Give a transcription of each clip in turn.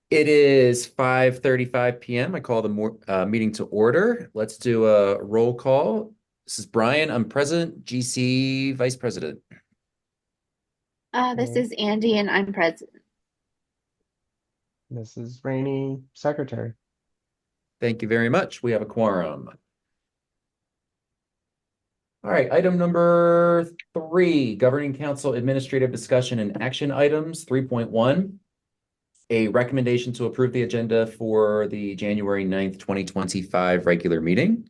It is 5:35 p.m. I call the meeting to order. Let's do a roll call. This is Brian. I'm president, GC vice president. This Okay. is Andy, and I'm president. This is Rainey, secretary. Thank you very much. We have a quorum. All right, item number 3, Governing Council Administrative Discussion and Action Items 3.1. A recommendation to approve the agenda for the January 9th, 2025 regular meeting.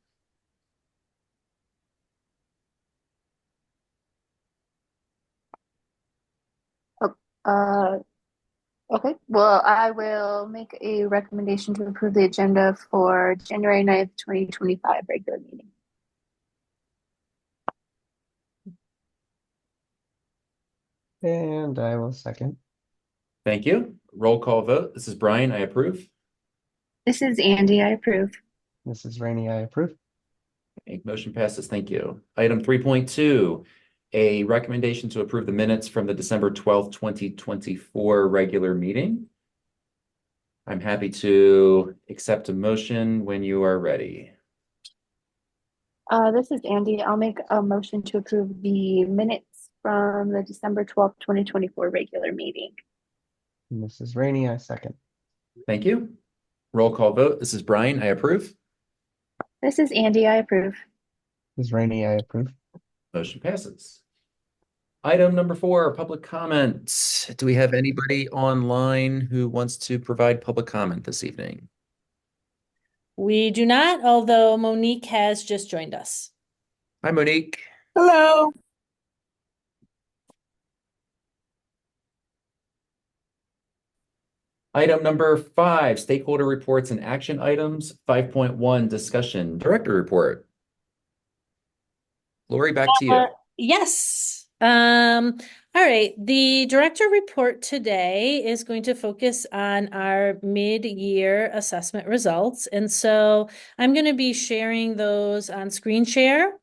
Oh, uh, okay. Well, I will make a recommendation to approve the agenda for January 9th, 2025 regular meeting. And I will second. Thank you. Roll call vote. This is Brian. I approve. This is Andy. I approve. This is Rainey, I approve. Okay, motion passes. Thank you. Item 3.2, a recommendation to approve the minutes from the December 12th, 2024 regular meeting. I'm happy to accept a motion when you are ready. This is Andy. I'll make a motion to approve the minutes from the December 12th, 2024 regular meeting. And this is Rainey, I second. Thank you. Roll call vote. This is Brian. I approve. This is Andy. I approve. This is Rainey, I approve. Motion passes. Item number 4, public comment. Do we have anybody online who wants to provide public comment this evening? We do not, although Monique has just joined us. Hi, Monique. Hello. Item number 5, stakeholder reports and action items. 5.1, discussion. Director report. Lori, back to you. Yes. All right. The director report today is going to focus on our mid-year assessment results. And so I'm going to be sharing those on screen share.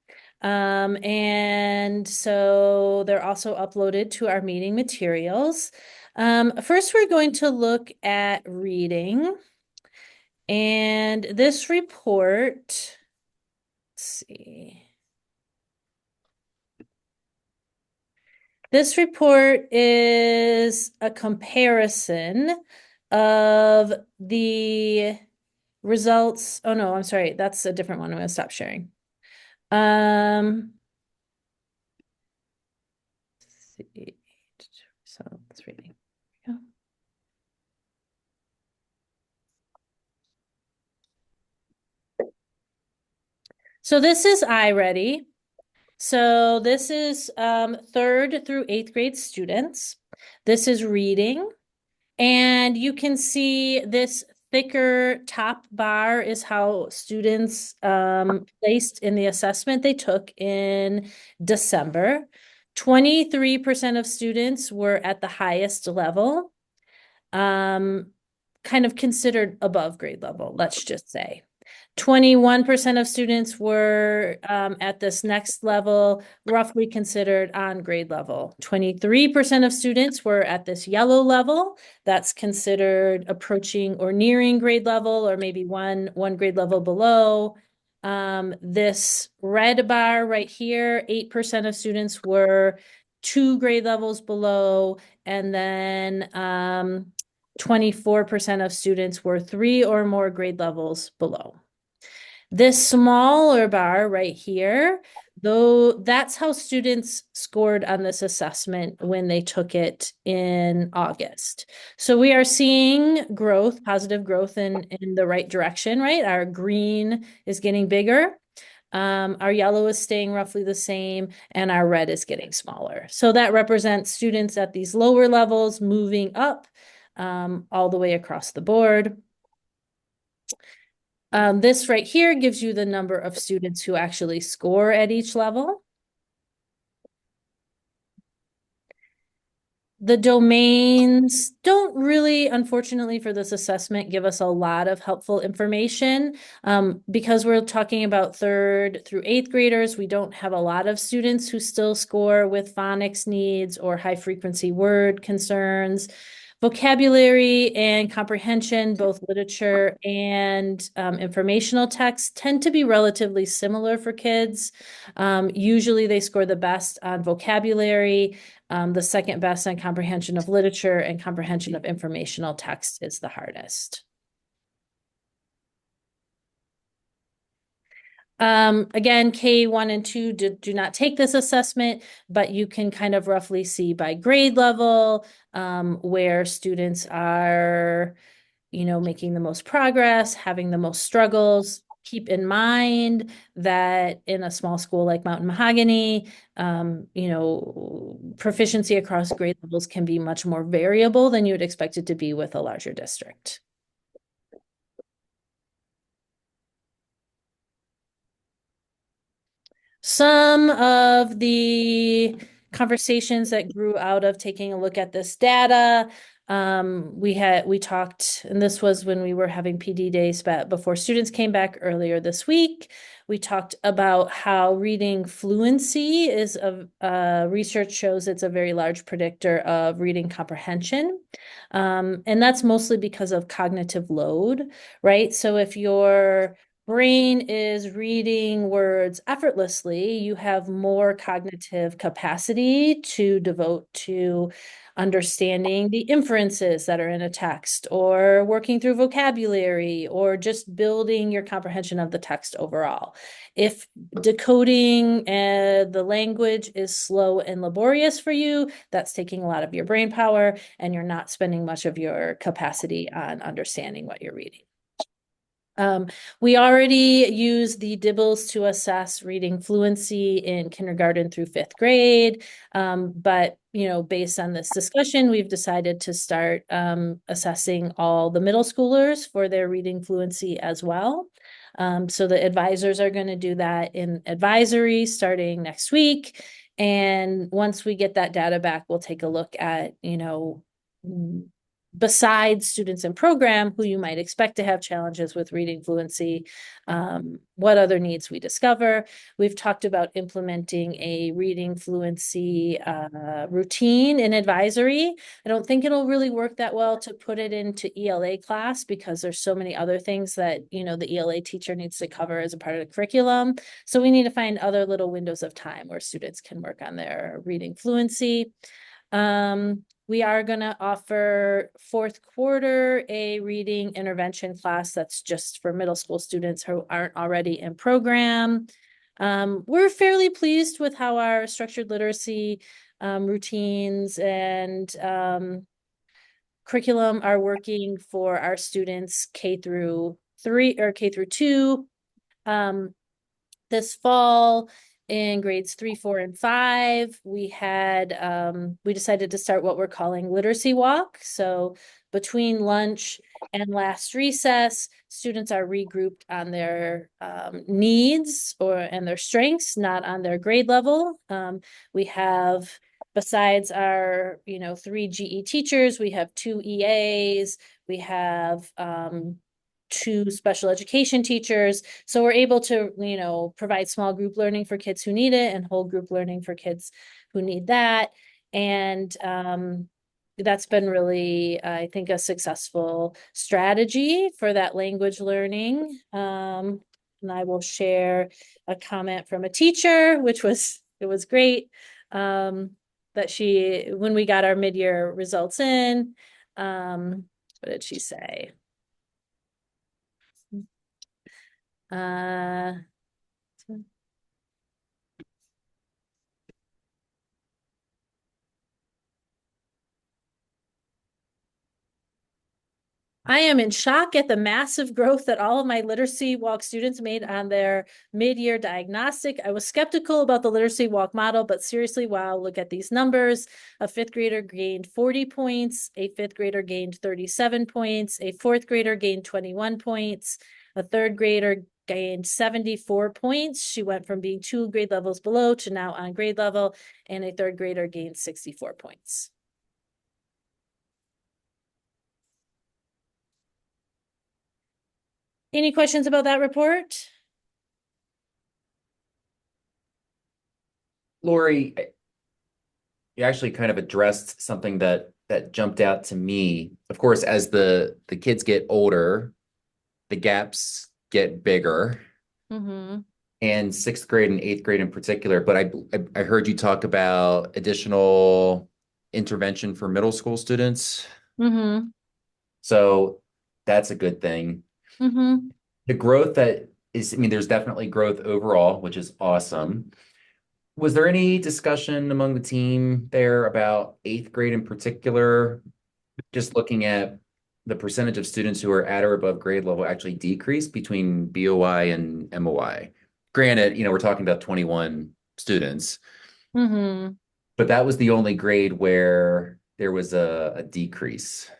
And so they're also uploaded to our meeting materials. First, we're going to look at reading. And this report, let's see. This report is a comparison of the results. Oh no, I'm sorry. That's a different one. I'm going to stop sharing. Let's see. So it's reading. So this is iReady. So this is 3rd through 8th grade students. This is reading. And you can see this thicker top bar is how students placed in the assessment they took in December. 23% of students were at the highest level, kind of considered above grade level, let's just say. 21% of students were at this next level, roughly considered on grade level. 23% of students were at this yellow level. That's considered approaching or nearing grade level, or maybe one grade level below. This red bar right here, 8% of students were 2 grade levels below, and then 24% of students were 3 or more grade levels below. This smaller bar right here, though, that's how students scored on this assessment when they took it in August. So we are seeing growth, positive growth in the right direction, right? Our green is getting bigger. Our yellow is staying roughly the same, and our red is getting smaller. So that represents students at these lower levels moving up all the way across the board. This right here gives you the number of students who actually score at each level. The domains don't really, unfortunately for this assessment, give us a lot of helpful information. Because we're talking about 3rd through 8th graders, we don't have a lot of students who still score with phonics needs or high frequency word concerns. Vocabulary and comprehension, both literature and informational texts, tend to be relatively similar for kids. Usually they score the best on vocabulary, the second best on comprehension of literature, and comprehension of informational text is the hardest. Again, K1 and 2 do not take this assessment, but you can kind of roughly see by grade level where students are, making the most progress, having the most struggles. Keep in mind that in a small school like Mountain Mahogany, proficiency across grade levels can be much more variable than you would expect it to be with a larger district. Some of the conversations that grew out of taking a look at this data, we talked, and this was when we were having PD days before students came back earlier this week. We talked about how reading fluency is research shows it's a very large predictor of reading comprehension. And that's mostly because of cognitive load, right? So if your brain is reading words effortlessly, you have more cognitive capacity to devote to understanding the inferences that are in a text, or working through vocabulary, or just building your comprehension of the text overall. If decoding the language is slow and laborious for you, that's taking a lot of your brain power, and you're not spending much of your capacity on understanding what you're reading. We already use the DIBELS to assess reading fluency in kindergarten through 5th grade. But, based on this discussion, we've decided to start assessing all the middle schoolers for their reading fluency as well. So the advisors are going to do that in advisory starting next week. And once we get that data back, we'll take a look at, besides students in program who you might expect to have challenges with reading fluency, what other needs we discover. We've talked about implementing a reading fluency routine in advisory. I don't think it'll really work that well to put it into ELA class because there's so many other things that, the ELA teacher needs to cover as a part of the curriculum. So we need to find other little windows of time where students can work on their reading fluency. We are going to offer 4th quarter a reading intervention class that's just for middle school students who aren't already in program. We're fairly pleased with how our structured literacy routines and curriculum are working for our students K through 3 or K through 2. This fall, in grades 3, 4, and 5, we decided to start what we're calling literacy walk. So between lunch and last recess, students are regrouped on their needs and their strengths, not on their grade level. We have, besides our 3 GE teachers, we have 2 EAs, we have 2 special education teachers. So we're able to, provide small group learning for kids who need it and whole group learning for kids who need that. And that's been really, I think, a successful strategy for that language learning. And I will share a comment from a teacher, it was great, that when we got our mid-year results in, what did she say? I am in shock at the massive growth that all of my literacy walk students made on their mid-year diagnostic. I was skeptical about the literacy walk model, but seriously, wow, look at these numbers. A 5th grader gained 40 points, a 5th grader gained 37 points, a 4th grader gained 21 points, a 3rd grader gained 74 points. She went from being 2 grade levels below to now on grade level, and a 3rd grader gained 64 points. Any questions about that report? Lori, you actually kind of addressed something that that jumped out to me. Of course, as the kids get older, the gaps get bigger, Mm-hmm. and sixth grade and eighth grade in particular. But I heard you talk about additional intervention for middle school students. Mm-hmm. So that's a good thing. Mm-hmm. The growth that is, I mean, there's definitely growth overall, which is awesome. Was there any discussion among the team there about eighth grade in particular? Just looking at the percentage of students who are at or above grade level actually decreased between BOI and MOI. Granted, we're talking about 21 students, Mm-hmm. but that was the only grade where there was a decrease.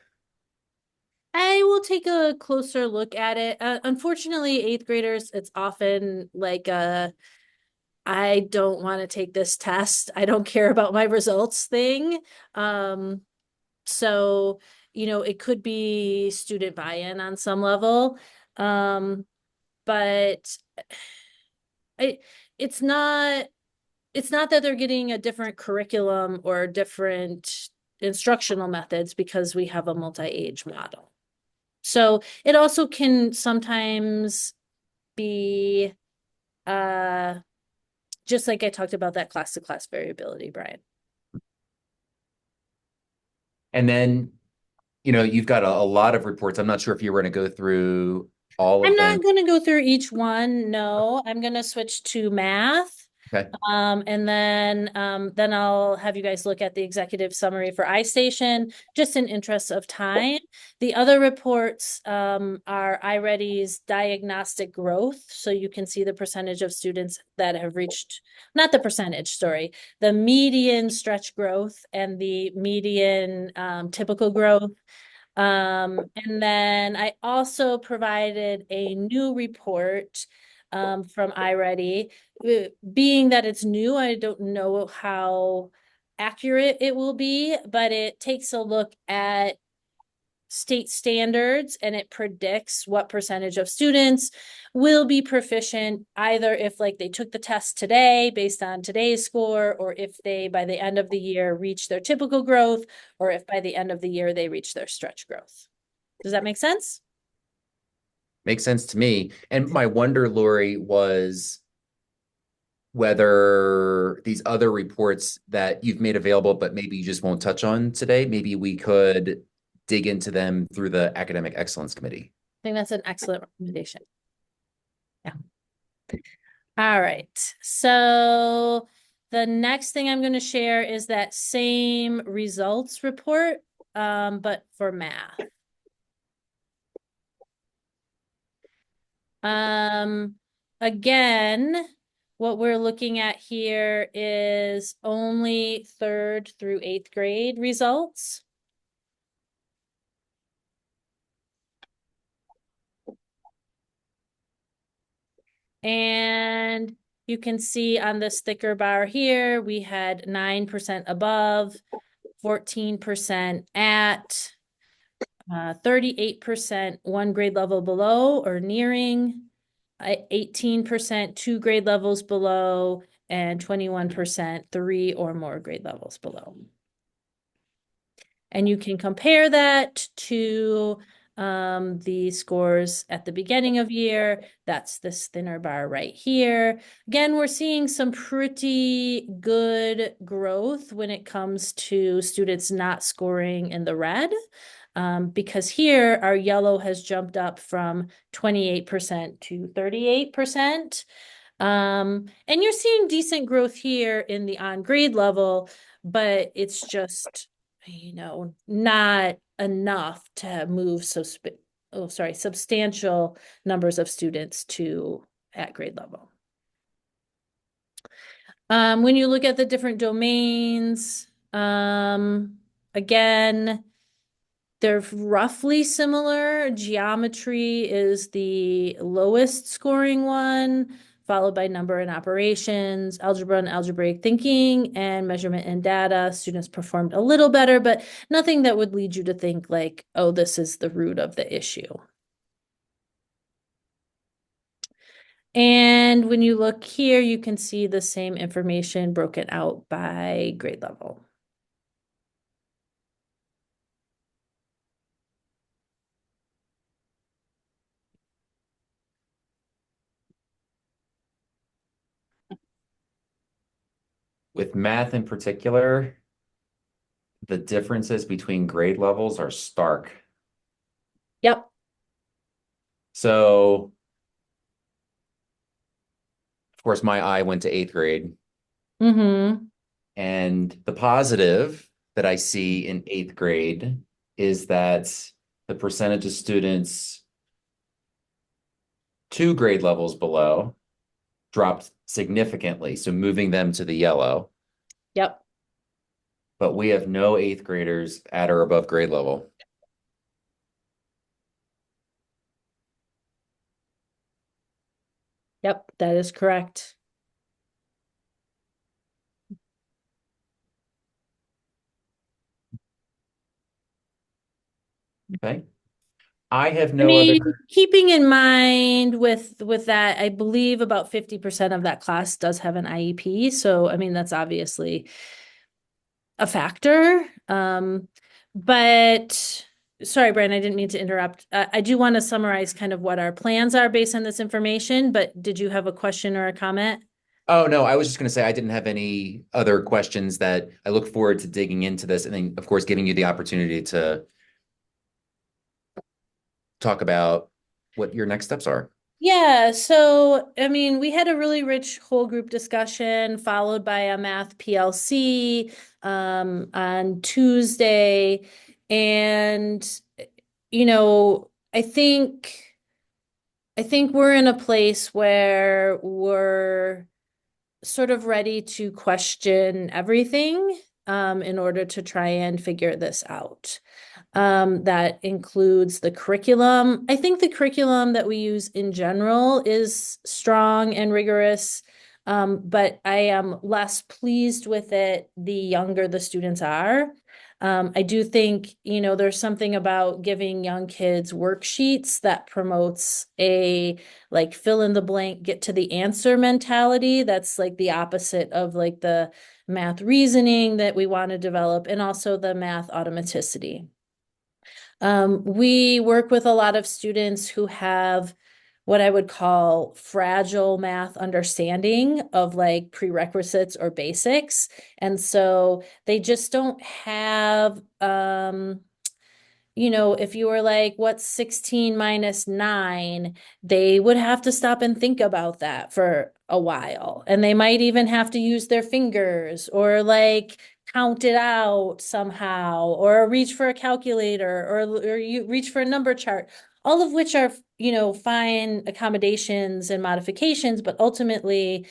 I will take a closer look at it. Unfortunately, eighth graders, it's often like I don't want to take this test. I don't care about my results thing. Um, so, it could be student buy-in on some level. But I, it's not, it's not that they're getting a different curriculum or different instructional methods because we have a multi-age model. So it also can sometimes be just like I talked about that class to class variability, Brian. And then, you've got a lot of reports. I'm not sure if you were going to go through all I'm of them. not going to go through each one. No, I'm going to switch to math. Okay. And then I'll have you guys look at the executive summary for iStation, just in interest of time. The other reports are iReady's diagnostic growth. So you can see the percentage of students that have reached, not the percentage, sorry, the median stretch growth and the median typical growth. And then I also provided a new report from iReady. Being that it's new, I don't know how accurate it will be, but it takes a look at state standards and it predicts what percentage of students will be proficient either if like they took the test today based on today's score, or if they by the end of the year reach their typical growth, or if by the end of the year they reach their stretch growth. Does that make sense? Makes sense to me. And my wonder, Lori, was whether these other reports that you've made available, but maybe you just won't touch on today, maybe we could dig into them through the Academic Excellence Committee. I think that's an excellent recommendation. Yeah. All right. So the next thing I'm going to share is that same results report, but for math. Again, what we're looking at here is only third through eighth grade results. And you can see on this thicker bar here, we had 9% above, 14% at, 38% one grade level below or nearing, 18% two grade levels below, and 21% three or more grade levels below. And you can compare that to the scores at the beginning of year. That's this thinner bar right here. Again, we're seeing some pretty good growth when it comes to students not scoring in the red. Because here our yellow has jumped up from 28% to 38%. And you're seeing decent growth here in the on grade level, but it's just, not enough to move substantial numbers of students to at grade level. When you look at the different domains, again, they're roughly similar. Geometry is the lowest scoring one, followed by number and operations, algebra and algebraic thinking, and measurement and data. Students performed a little better, but nothing that would lead you to think like, oh, this is the root of the issue. And when you look here, you can see the same information broken out by grade level. With math in particular, the differences between grade levels are stark. Yep. So, of course, my eye went to eighth grade. Mm-hmm. And the positive that I see in eighth grade is that the percentage of students 2 grade levels below dropped significantly. So moving them to the yellow. Yep. But we have no eighth graders at or above grade level. Yep. That is correct. Okay. I have I no mean, other. keeping in mind with that, I believe about 50% of that class does have an IEP. So, I mean, that's obviously a factor. But sorry, Brian, I didn't mean to interrupt. I do want to summarize kind of what our plans are based on this information, but did you have a question or a comment? Oh, no, I was just going to say I didn't have any other questions that I look forward to digging into this and then, of course, giving you the opportunity to talk about what your next steps are. Yeah, so I mean, we had a really rich whole group discussion followed by a math PLC on Tuesday. And I think we're in a place where we're sort of ready to question everything in order to try and figure this out. That includes the curriculum. I think the curriculum that we use in general is strong and rigorous, but I am less pleased with it the younger the students are. I do think, there's something about giving young kids worksheets that promotes a like fill in the blank, get to the answer mentality. That's like the opposite of like the math reasoning that we want to develop and also the math automaticity. We work with a lot of students who have what I would call fragile math understanding of like prerequisites or basics. And so they just don't have, if you were like, what's 16 minus 9, they would have to stop and think about that for a while. And they might even have to use their fingers or like count it out somehow or reach for a calculator or you reach for a number chart, all of which are, fine accommodations and modifications, but ultimately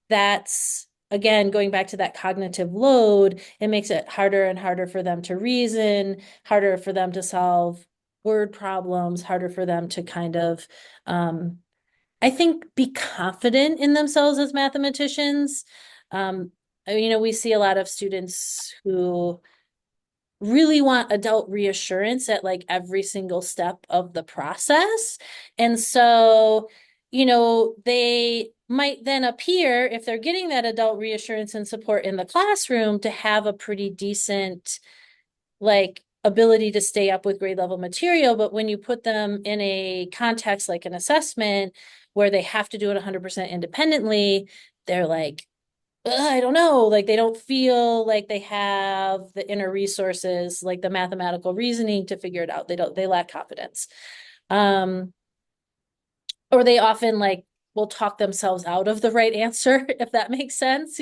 that's again going back to that cognitive load. It makes it harder and harder for them to reason, harder for them to solve word problems, harder for them to kind of I think be confident in themselves as mathematicians. We see a lot of students who really want adult reassurance at like every single step of the process. And so, they might then appear, if they're getting that adult reassurance and support in the classroom, to have a pretty decent, like, ability to stay up with grade level material. But when you put them in a context like an assessment where they have to do it 100% independently, they're like, I don't know, like they don't feel like they have the inner resources, like the mathematical reasoning to figure it out. They lack confidence. Or they often like will talk themselves out of the right answer, if that makes sense.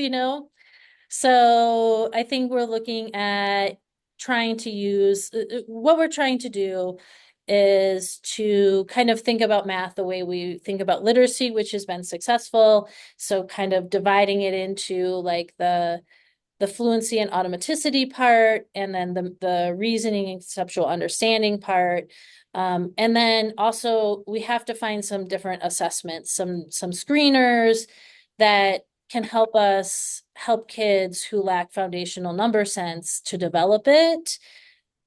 So I think we're looking at trying to use what we're trying to do is to kind of think about math the way we think about literacy, which has been successful. So kind of dividing it into like the fluency and automaticity part, and then the reasoning and conceptual understanding part. And then also we have to find some different assessments, some screeners that can help us help kids who lack foundational number sense to develop it.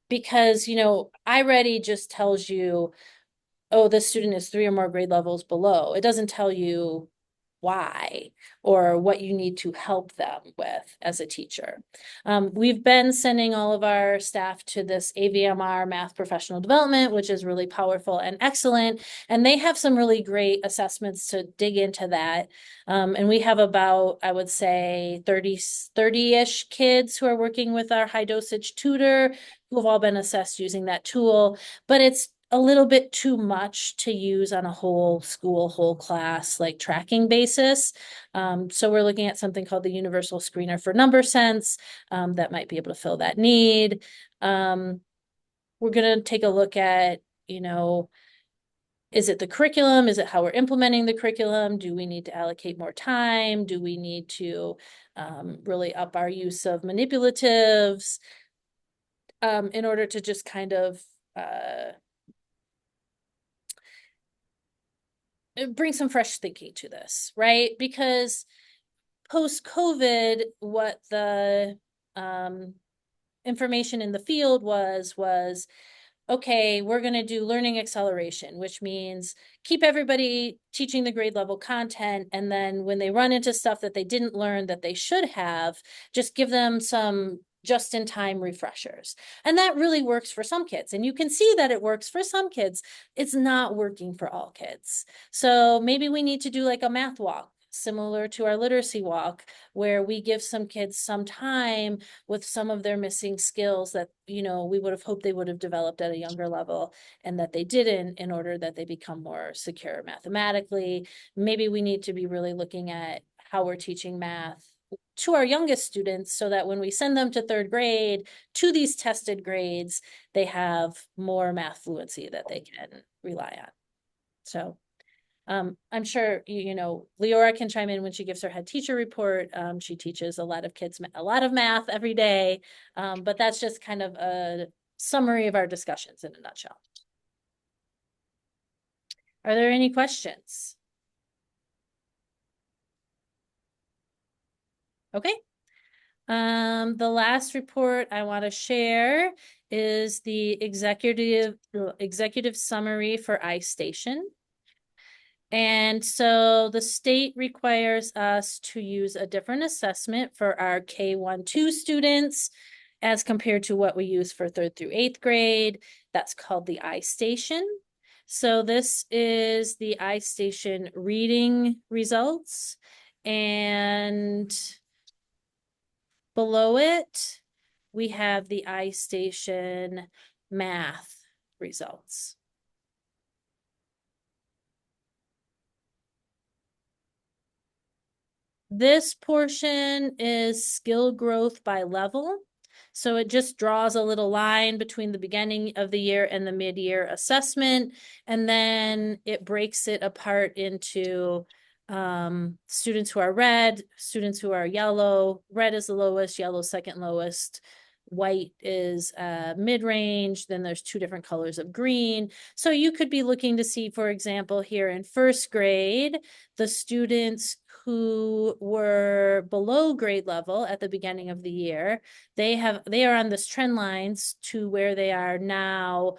Because, iReady just tells you, oh, this student is 3 or more grade levels below. It doesn't tell you why or what you need to help them with as a teacher. We've been sending all of our staff to this AVMR Math Professional Development, which is really powerful and excellent. And they have some really great assessments to dig into that. And we have about, I would say, 30-ish kids who are working with our high dosage tutor who have all been assessed using that tool. But it's a little bit too much to use on a whole school, whole class, like tracking basis. So we're looking at something called the Universal Screener for Number Sense that might be able to fill that need. We're going to take a look at, is it the curriculum? Is it how we're implementing the curriculum? Do we need to allocate more time? Do we need to really up our use of manipulatives in order to just kind of bring some fresh thinking to this, right? Because post-COVID, what the information in the field was, okay, we're going to do learning acceleration, which means keep everybody teaching the grade level content. And then when they run into stuff that they didn't learn that they should have, just give them some just-in-time refreshers. And that really works for some kids. And you can see that it works for some kids. It's not working for all kids. So maybe we need to do like a math walk, similar to our literacy walk, where we give some kids some time with some of their missing skills that, we would have hoped they would have developed at a younger level and that they didn't, in order that they become more secure mathematically. Maybe we need to be really looking at how we're teaching math to our youngest students so that when we send them to third grade to these tested grades, they have more math fluency that they can rely on. So I'm sure, Leora can chime in when she gives her head teacher report. She teaches a lot of kids a lot of math every day, but that's just kind of a summary of our discussions in a nutshell. Are there any questions? Okay. The last report I want to share is the executive summary for iStation. And so the state requires us to use a different assessment for our K-1-2 students as compared to what we use for 3rd through 8th grade. That's called the iStation. So this is the iStation reading results. And below it, we have the iStation math results. This portion is skill growth by level. So it just draws a little line between the beginning of the year and the mid-year assessment. And then it breaks it apart into students who are red, students who are yellow. Red is the lowest, yellow second lowest. White is mid-range. Then there's 2 different colors of green. So you could be looking to see, for example, here in 1st grade, the students who were below grade level at the beginning of the year, they are on this trend lines to where they are now,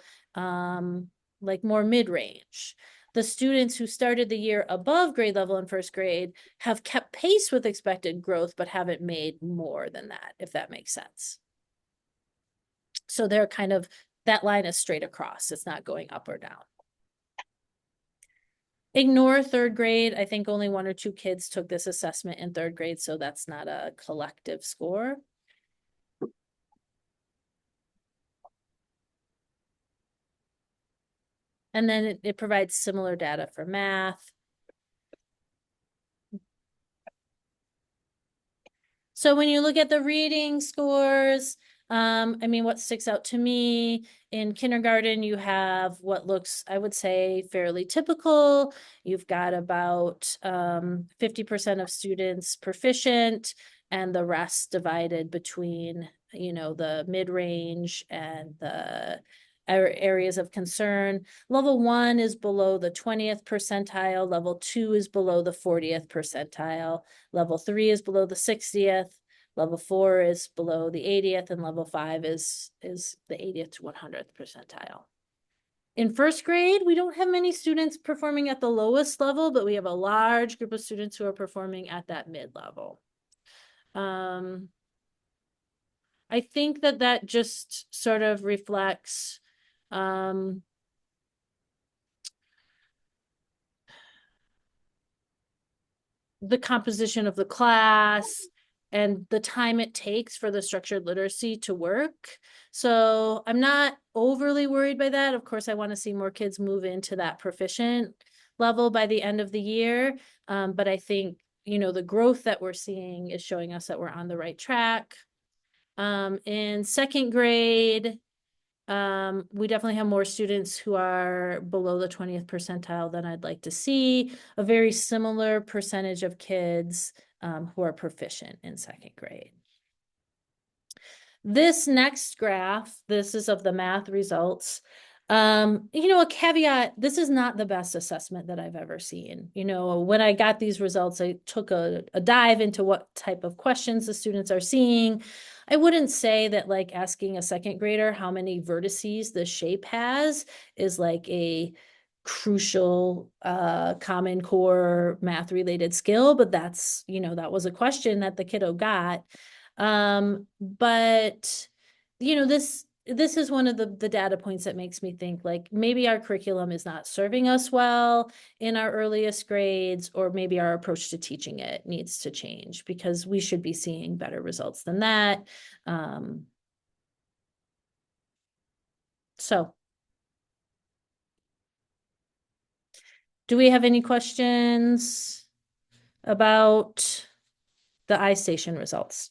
like more mid-range. The students who started the year above grade level in 1st grade have kept pace with expected growth, but haven't made more than that, if that makes sense. So they're kind of, that line is straight across. It's not going up or down. Ignore 3rd grade. I think only 1 or 2 kids took this assessment in 3rd grade, so that's not a collective score. And then it provides similar data for math. So when you look at the reading scores, what sticks out to me, in kindergarten, you have what looks, I would say, fairly typical. You've got about 50% of students proficient, and the rest divided between, the mid-range and the areas of concern. Level 1 is below the 20th percentile. Level 2 is below the 40th percentile. Level 3 is below the 60th. Level 4 is below the 80th, and level 5 is the 80th to 100th percentile. In first grade, we don't have many students performing at the lowest level, but we have a large group of students who are performing at that mid-level. I think that just sort of reflects the composition of the class and the time it takes for the structured literacy to work. So I'm not overly worried by that. Of course, I want to see more kids move into that proficient level by the end of the year. But I think, the growth that we're seeing is showing us that we're on the right track. In second grade, we definitely have more students who are below the 20th percentile than I'd like to see. A very similar percentage of kids who are proficient in second grade. This next graph, this is of the math results. A caveat, this is not the best assessment that I've ever seen. When I got these results, I took a dive into what type of questions the students are seeing. I wouldn't say that like asking a second grader how many vertices the shape has is like a crucial Common Core math related skill, but that's, that was a question that the kiddo got. But this is one of the data points that makes me think like maybe our curriculum is not serving us well in our earliest grades, or maybe our approach to teaching it needs to change because we should be seeing better results than that. So do we have any questions about the iStation results?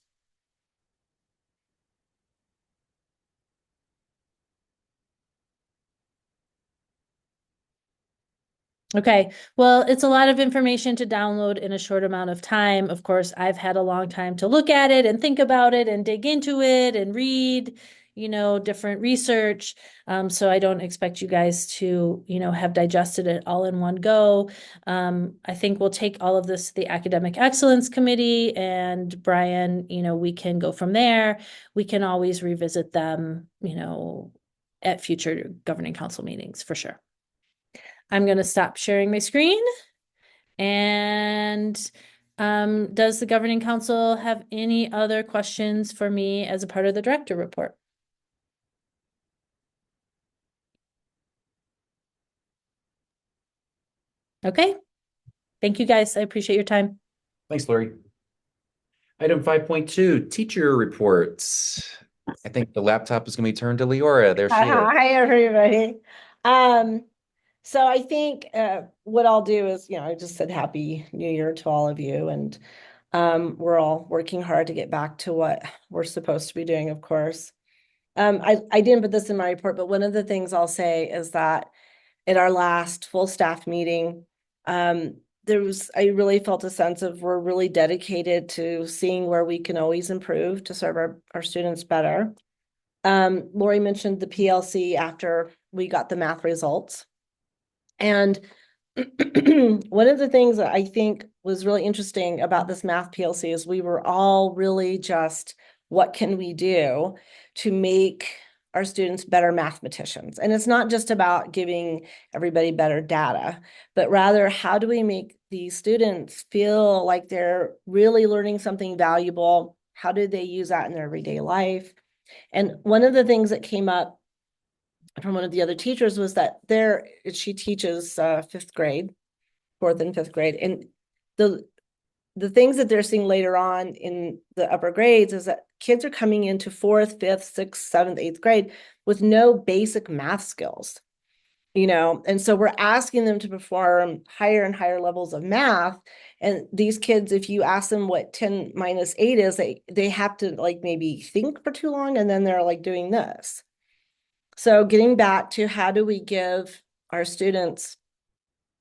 Okay, well, it's a lot of information to download in a short amount of time. Of course, I've had a long time to look at it and think about it and dig into it and read, different research. So I don't expect you guys to, have digested it all in one go. I think we'll take all of this to the Academic Excellence Committee, and Brian, we can go from there. We can always revisit them, at future governing council meetings for sure. I'm going to stop sharing my screen. And does the governing council have any other questions for me as a part of the director report? Okay. Thank you guys. I appreciate your time. Thanks, Lori. Item 5.2, teacher reports. I think the laptop is going to be turned to Leora. There she is. Hi, everybody. So I think what I'll do is, I just said Happy New Year to all of you, and we're all working hard to get back to what we're supposed to be doing, of course. I didn't put this in my report, but one of the things I'll say is that at our last full staff meeting, I really felt a sense of we're really dedicated to seeing where we can always improve to serve our students better. Lori mentioned the PLC after we got the math results. And one of the things that I think was really interesting about this math PLC is we were all really just, what can we do to make our students better mathematicians? And it's not just about giving everybody better data, but rather how do we make these students feel like they're really learning something valuable? How do they use that in their everyday life? And one of the things that came up from one of the other teachers was that she teaches 5th grade, 4th and 5th grade. And the things that they're seeing later on in the upper grades is that kids are coming into 4th, 5th, 6th, 7th, 8th grade with no basic math skills, and so we're asking them to perform higher and higher levels of math. And these kids, if you ask them what 10 minus 8 is, they have to like maybe think for too long, and then they're like doing this. So getting back to how do we give our students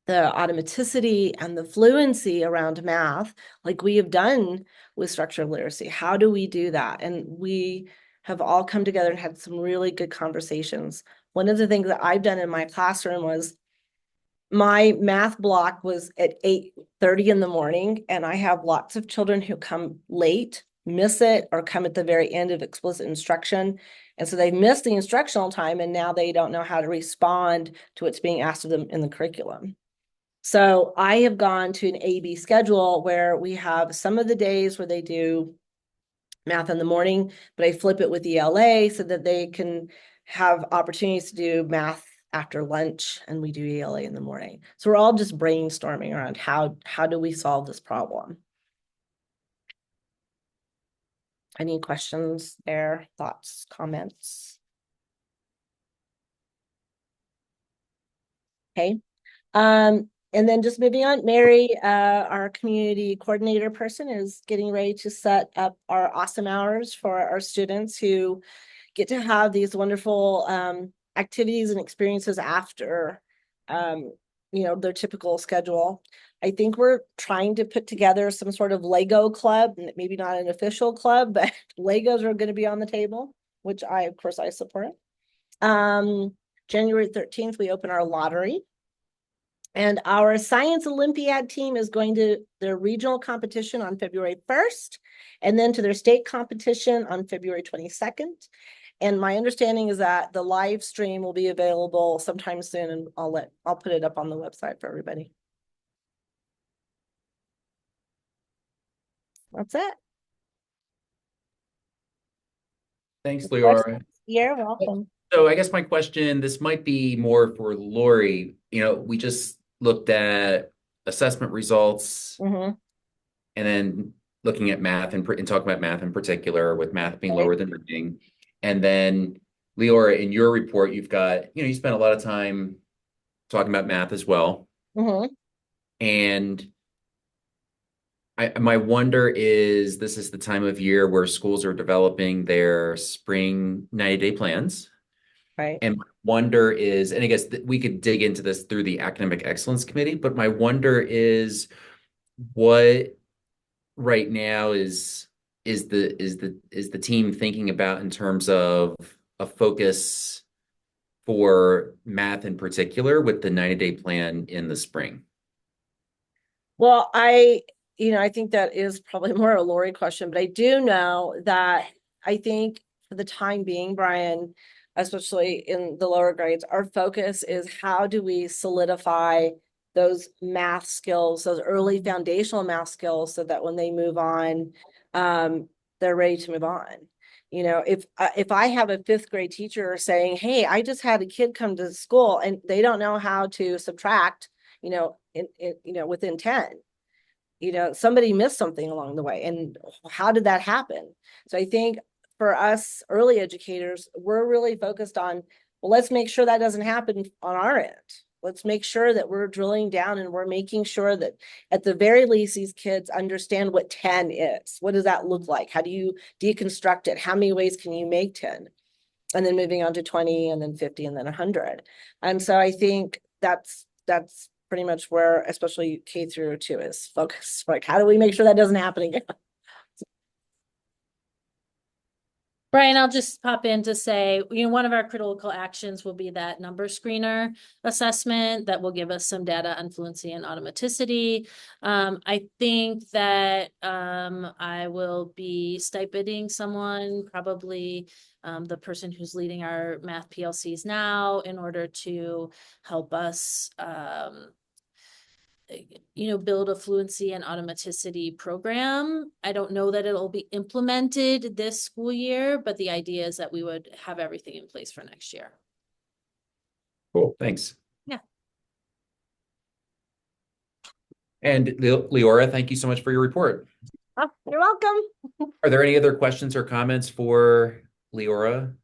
the automaticity and the fluency around math, like we have done with structural literacy, how do we do that? And we have all come together and had some really good conversations. One of the things that I've done in my classroom was my math block was at 8:30 in the morning, and I have lots of children who come late, miss it, or come at the very end of explicit instruction. And so they missed the instructional time and now they don't know how to respond to what's being asked of them in the curriculum. So I have gone to an A/B schedule where we have some of the days where they do math in the morning, but I flip it with ELA so that they can have opportunities to do math after lunch, and we do ELA in the morning. So we're all just brainstorming around how do we solve this problem. Any questions there, thoughts, comments? Okay. And then just moving on, Mary, our community coordinator person, is getting ready to set up our awesome hours for our students who get to have these wonderful activities and experiences after their typical schedule. I think we're trying to put together some sort of Lego club, maybe not an official club, but Legos are going to be on the table, which of course I support. January 13th, we open our lottery. And our Science Olympiad team is going to their regional competition on February 1st, and then to their state competition on February 22nd. And my understanding is that the live stream will be available sometime soon, and I'll put it up on the website for everybody. That's it. Thanks, Leora. You're welcome. So I guess my question, this might be more for Lori. We just looked at assessment results and then looking at math and talking about math in particular, with math being lower than reading. And then Leora, in your report, you've got, you spent a lot of time talking about math as well. And my wonder is, this is the time of year where schools are developing their spring 90-day plans. Right. And my wonder is, and I guess we could dig into this through the Academic Excellence Committee, but my wonder is, what right now is the team thinking about in terms of a focus for math in particular with the 90-day plan in the spring? Well, I think that is probably more a Lori question, but I do know that I think for the time being, Brian, especially in the lower grades, our focus is how do we solidify those math skills, those early foundational math skills, so that when they move on, they're ready to move on. If I have a fifth grade teacher saying, hey, I just had a kid come to school and they don't know how to subtract, within 10, somebody missed something along the way. And how did that happen? So I think for us early educators, we're really focused on, well, let's make sure that doesn't happen on our end. Let's make sure that we're drilling down and we're making sure that at the very least, these kids understand what 10 is. What does that look like? How do you deconstruct it? How many ways can you make 10? And then moving on to 20 and then 50 and then 100. And so I think that's pretty much where, especially K through 2 is focused. Like, how do we make sure that doesn't happen again? Brian, I'll just pop in to say, one of our critical actions will be that number screener assessment that will give us some data on fluency and automaticity. I think that I will be stipending someone, probably the person who's leading our math PLCs now, in order to help us build a fluency and automaticity program. I don't know that it'll be implemented this school year, but the idea is that we would have everything in place for next year. Cool, thanks. Yeah. And Leora, thank you so much for your report. Oh, you're welcome. Are there any other questions or comments for Leora?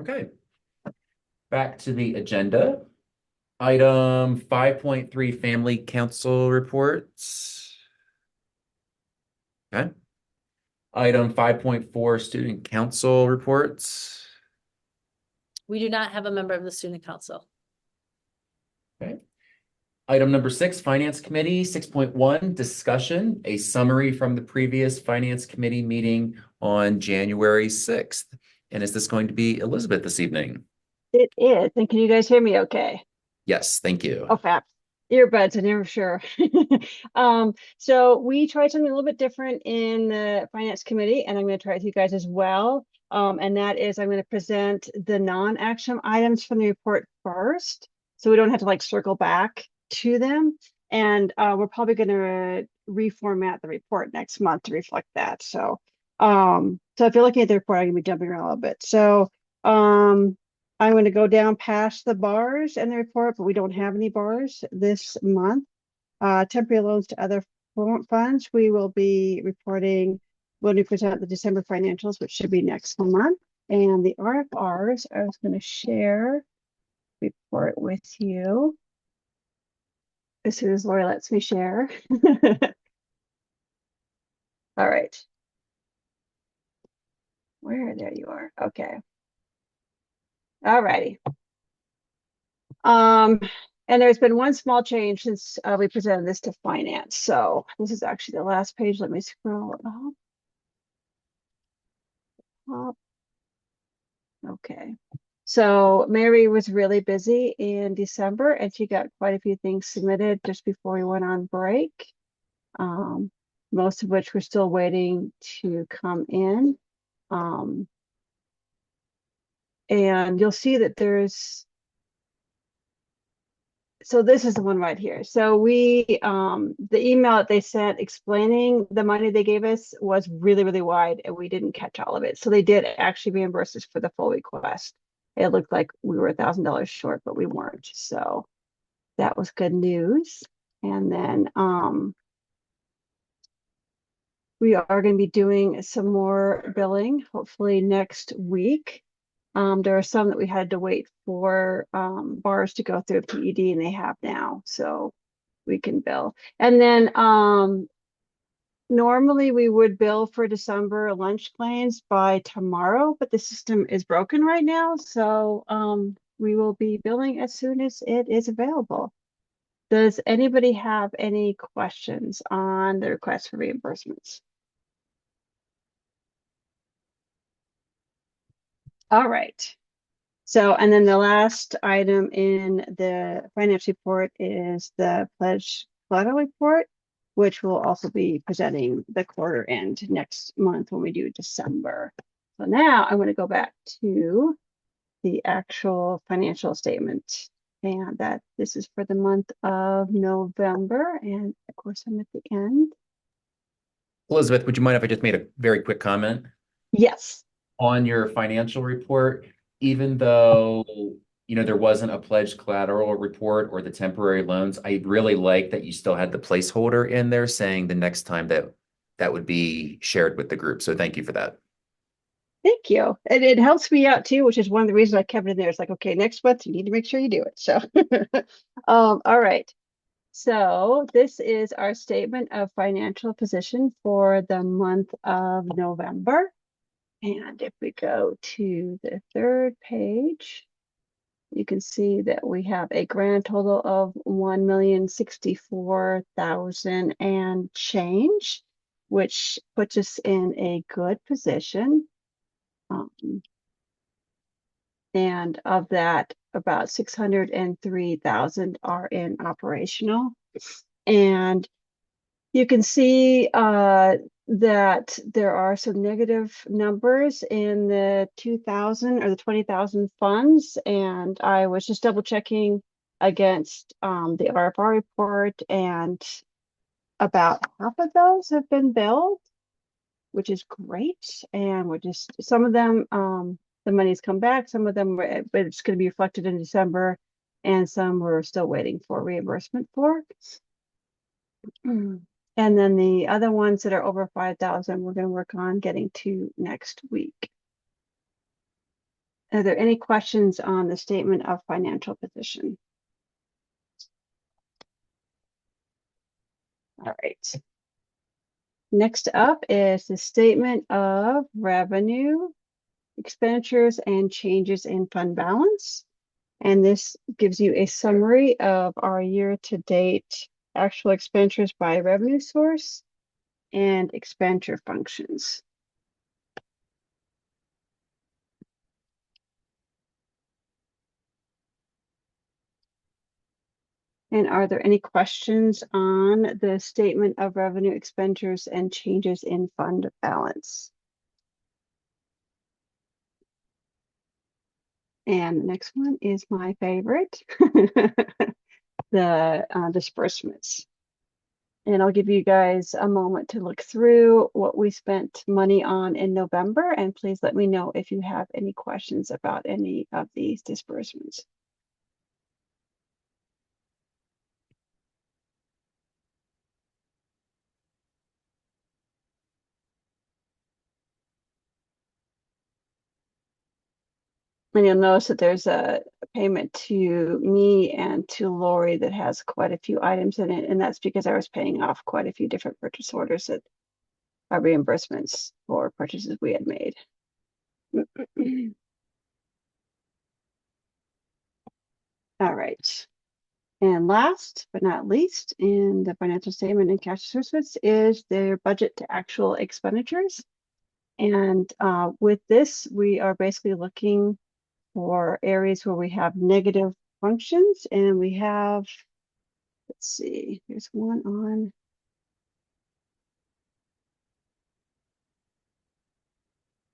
Okay. Back to the agenda. Item 5.3, Family Council Reports. Okay. Item 5.4, Student Council Reports. We do not have a member of the Student Council. Okay. Item number 6, Finance Committee. 6.1, Discussion, a summary from the previous Finance Committee meeting on January 6th. And is this going to be Elizabeth this evening? It is. And can you guys hear me okay? Yes, thank you. Oh, fab. Earbuds, I'm never sure. So we tried something a little bit different in the finance committee, and I'm going to try it with you guys as well. And that is I'm going to present the non-action items from the report first, so we don't have to like circle back to them. And we're probably going to reformat the report next month to reflect that. So, so if you're looking at the report, I'm going to be jumping around a little bit. So, I'm going to go down past the bars in the report, but we don't have any bars this month. Temporary loans to other funds, we will be reporting when we present the December financials, which should be next month. And the RFRs, I was going to share report with you as soon as Lori lets me share. All right. There you are. Okay. All righty. And there's been one small change since we presented this to finance. So this is actually the last page. Let me scroll up. Okay. So Mary was really busy in December and she got quite a few things submitted just before we went on break. Most of which we're still waiting to come in. And you'll see that so this is the one right here. So we, the email that they sent explaining the money they gave us was really, really wide and we didn't catch all of it. So they did actually reimburse us for the full request. It looked like we were $1,000 short, but we weren't. So that was good news. And then we are going to be doing some more billing, hopefully next week. There are some that we had to wait for bars to go through PED and they have now, so we can bill. And then normally we would bill for December lunch claims by tomorrow, but the system is broken right now, so we will be billing as soon as it is available. Does anybody have any questions on the request for reimbursements? All right. So, and then the last item in the finance report is the pledge collateral report, which will also be presenting the quarter end next month when we do December. So now I'm going to go back to the actual financial statement, and that this is for the month of November. And of course, I'm at the end. Elizabeth, would you mind if I just made a very quick comment? Yes. On your financial report, even though, you know, there wasn't a pledged collateral report or the temporary loans, I really like that you still had the placeholder in there saying the next time that would be shared with the group. So thank you for that. Thank you. And it helps me out too, which is one of the reasons I kept it in there. It's like, okay, next month you need to make sure you do it. So, all right. So this is our statement of financial position for the month of November. And if we go to the third page, you can see that we have a grand total of 1,064,000 and change, which puts us in a good position. And of that, about 603,000 are in operational. And you can see that there are some negative numbers in the 2,000 or the 20,000 funds. And I was just double checking against the RFR report, and about half of those have been billed, which is great. And we're just, some of them, the money's come back, some of them, but it's going to be reflected in December, and some we're still waiting for reimbursement for. And then the other ones that are over 5,000, we're going to work on getting to next week. Are there any questions on the statement of financial position? All right. Next up is the statement of revenue, expenditures, and changes in fund balance. And this gives you a summary of our year-to-date actual expenditures by revenue source and expenditure functions. And are there any questions on the statement of revenue expenditures and changes in fund balance? And the next one is my favorite, the disbursements. And I'll give you guys a moment to look through what we spent money on in November, and please let me know if you have any questions about any of these disbursements. And you'll notice that there's a payment to me and to Lori that has quite a few items in it, and that's because I was paying off quite a few different purchase orders that are reimbursements for purchases we had made. All right. And last but not least, in the financial statement and cash disbursements is their budget to actual expenditures. And with this, we are basically looking for areas where we have negative functions, and we have, let's see, there's one on.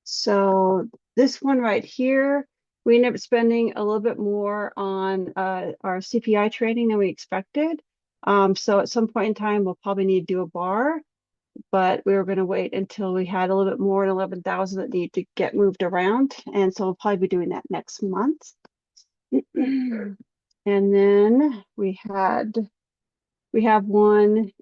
So this one right here, we ended up spending a little bit more on our CPI training than we expected. So at some point in time, we'll probably need to do a bar, but we were going to wait until we had a little bit more than 11,000 that need to get moved around. And so we'll probably be doing that next month. And then we have one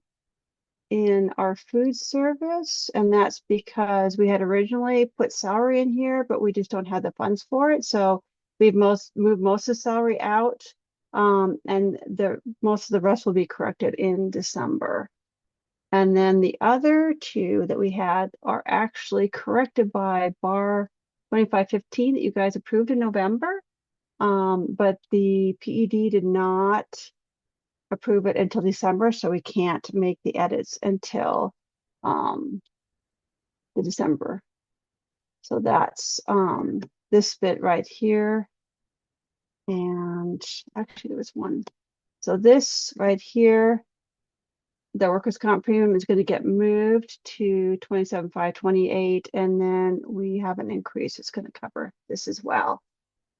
in our food service, and that's because we had originally put salary in here, but we just don't have the funds for it. So we've moved most of the salary out, and most of the rest will be corrected in December. And then the other two that we had are actually corrected by bar 2515 that you guys approved in November. But the PED did not approve it until December, so we can't make the edits until the December. So that's this bit right here. And actually there was one. So this right here, the workers' comp premium is going to get moved to 27,528, and then we have an increase. It's going to cover this as well.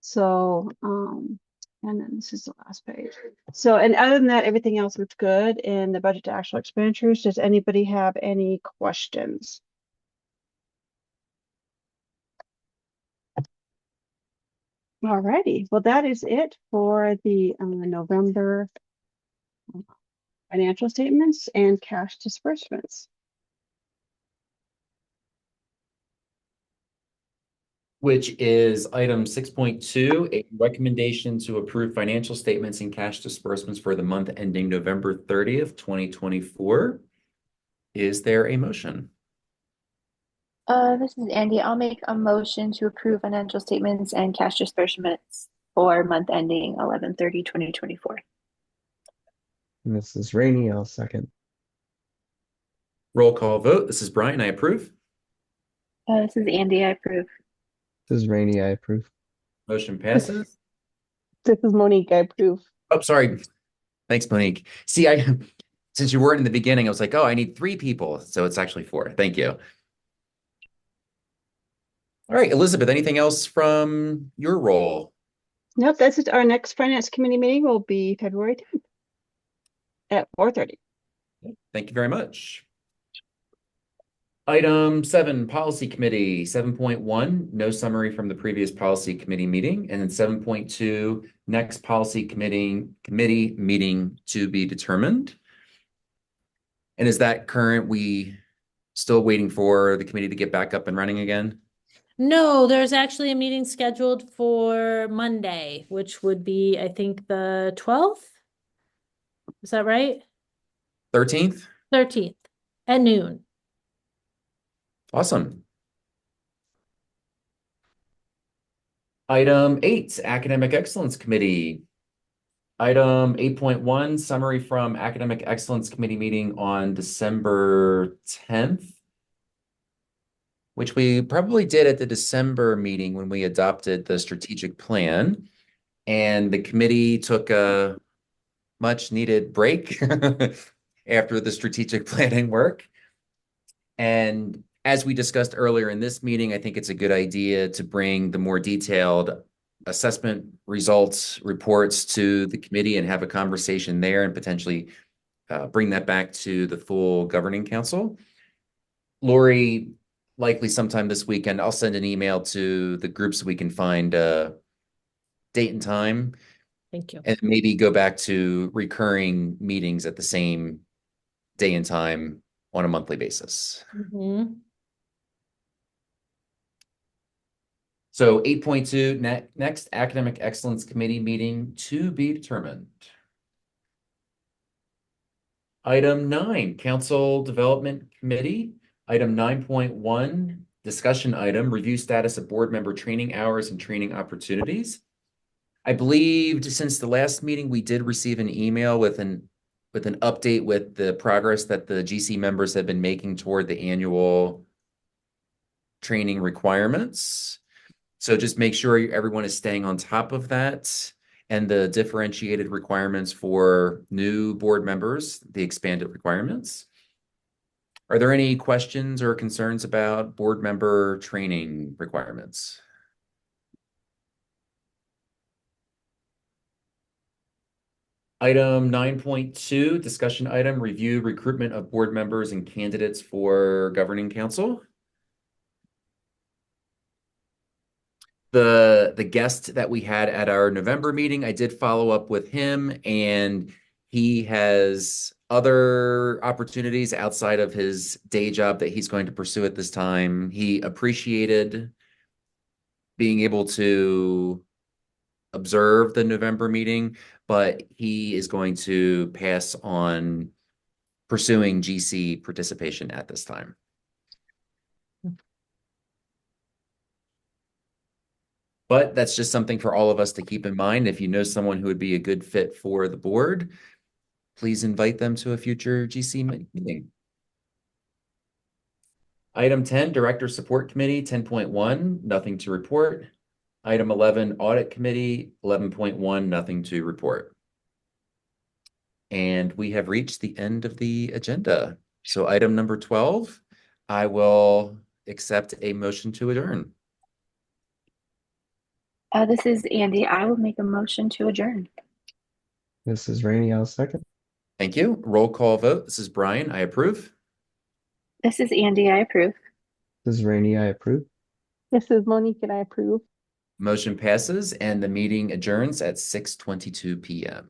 So and then this is the last page. So, and other than that, everything else looks good in the budget to actual expenditures. Does anybody have any questions? All righty. Well, that is it for the November financial statements and cash disbursements. Which is item 6.2, a recommendation to approve financial statements and cash disbursements for the month ending November 30th, 2024. Is there a motion? This is Andy. I'll make a motion to approve financial statements and cash disbursements for month ending 11/30/2024. Mrs. Rainey, I'll second. Roll call vote. This is Brian. I approve. This is Andy. I approve. This is Rainey, I approve. Motion passes. This is Monique, I approve. Oh, sorry. Thanks, Monique. See, since you weren't in the beginning, I was like, oh, I need 3 people. So it's actually 4. Thank you. All right, Elizabeth, anything else from your role? Nope, that's it. Our next finance committee meeting will be February 10th at 4:30. Thank you very much. Item 7, Policy Committee, 7.1, no summary from the previous Policy Committee meeting. And then 7.2, next Policy Committee meeting to be determined. And is that current? We still waiting for the committee to get back up and running again? No, there's actually a meeting scheduled for Monday, which would be, I think, the 12th. Is that right? 13th? 13th at noon. Awesome. Item 8, Academic Excellence Committee. Item 8.1, summary from Academic Excellence Committee meeting on December 10th, which we probably did at the December meeting when we adopted the strategic plan. And the committee took a much needed break after the strategic planning work. And as we discussed earlier in this meeting, I think it's a good idea to bring the more detailed assessment results reports to the committee and have a conversation there and potentially bring that back to the full governing council. Lori, likely sometime this weekend, I'll send an email to the groups so we can find a date and time Thank you. and maybe go back to recurring meetings at the same day and time on a monthly basis. Mhm. So 8.2, next Academic Excellence Committee meeting to be determined. Item 9, Council Development Committee. Item 9.1, discussion item, review status of board member training hours and training opportunities. I believed since the last meeting, we did receive an email with an update with the progress that the GC members have been making toward the annual training requirements. So just make sure everyone is staying on top of that and the differentiated requirements for new board members, the expanded requirements. Are there any questions or concerns about board member training requirements? Item 9.2, discussion item, review recruitment of board members and candidates for governing council. The guest that we had at our November meeting, I did follow up with him, and he has other opportunities outside of his day job that he's going to pursue at this time. He appreciated being able to observe the November meeting, but he is going to pass on pursuing GC participation at this time. But that's just something for all of us to keep in mind. If you know someone who would be a good fit for the board, please invite them to a future GC meeting. Item 10, Director Support Committee, 10.1, nothing to report. Item 11, Audit Committee, 11.1, nothing to report. And we have reached the end of the agenda. So item number 12, I will accept a motion to adjourn. This is Andy. I will make a motion to adjourn. This is Rainey. I'll second. Thank you. Roll call vote. This is Brian. I approve. This is Andy. I approve. This is Rainey. I approve. This is Monique and I approve. Motion passes and the meeting adjourns at 6:22 p.m.